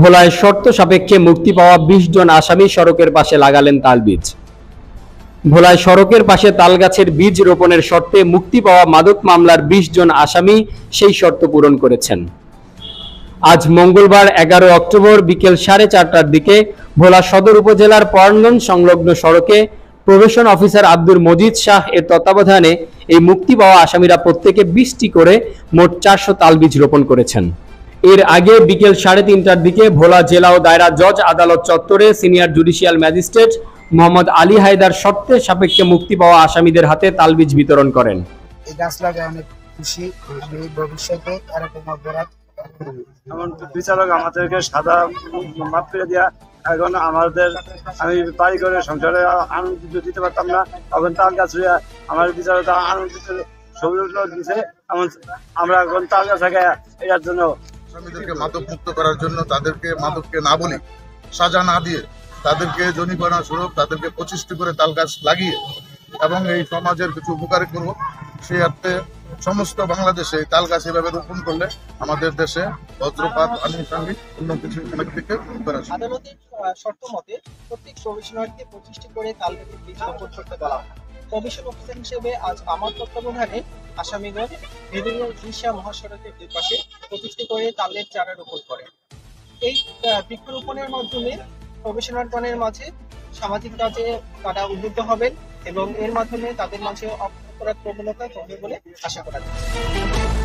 ভোলায় শর্ত সাপেক্ষে মুক্তি পাওয়া ২০ জন আসামি সড়কের পাশে লাগালেন তালবীজ। ভোলায় সড়কের পাশে তালগাছের বীজ রোপণের শর্তে মুক্তি পাওয়া মাদক মামলার ২০ জন আসামি সেই শর্ত পূরণ করেছেন। আজ মঙ্গলবার ১১ অক্টোবর বিকেল ৪:৩০টার দিকে ভোলা সদর উপজেলার পরানগঞ্জ সংলগ্ন সড়কে প্রবেশন অফিসার আব্দুল মজিদ শাহ এর তত্ত্বাবধানে এই মুক্তি পাওয়া আসামিরা প্রত্যেকে ২০টি করে মোট ৪০০ তালবীজ রোপণ করেছেন। এর আগে বিকেল ৩:৩০টার দিকে ভোলা জেলা ও দায়রা জজ আদালত চত্বরে senior judicial magistrate Mohammad Ali Haider শর্তের সাপেক্ষে মুক্তি পাওয়া আসামিদের হাতে তালবীজ বিতরণ করেন। এই গাছ লাগায় অনেক খুশি, আমি ভবিষ্যতে এরকম অপরাধ এমন বিচারক আমাদেরকে সাদা মাফ করে দেওয়া। এখন আমি বাড়ি করে সংসারে আনন্দ দিতে পারতাম না, এখন তাল গাছ আমার বিচারক আনন্দিত সুবিধা দিচ্ছে। এমন আমরা এখন তাল গাছ এটার জন্য আসামিদেরকে মাদক মুক্ত করার জন্য তাদেরকে মাদককে না বলে সাজা না দিয়ে তাদেরকে জরিমানা স্বরূপ তাদেরকে 25টি করে তাল গাছ লাগিয়ে এবং এই সমাজের কিছু উপকার করব, সেই অর্থে সমস্ত বাংলাদেশে তাল গাছ এভাবে রোপণ করলে আমাদের দেশে বজ্রপাত আনুষঙ্গিক অন্য কিছু থেকে করা যায়। আদালতের শর্ত মতে প্রত্যেক প্রবেশনার্থী 25টি করে তাল গাছের বীজ রোপণ করতে বলা হয়। প্রবেশন অফিসার হিসেবে আজ আমার তত্ত্বাবধানে আসামিগণ ভেদুরিয়া ঈশা মহাসড়কের দুই পাশে 25টি করে তালের চারা রোপণ করে। এই বৃক্ষরোপণের মাধ্যমে প্রবেশনারগণের মাঝে সামাজিক কাজে তারা উদ্বুদ্ধ হবেন এবং এর মাধ্যমে তাদের মাঝে অপরাধ প্রবণতা কমবে বলে আশা করা যাচ্ছে।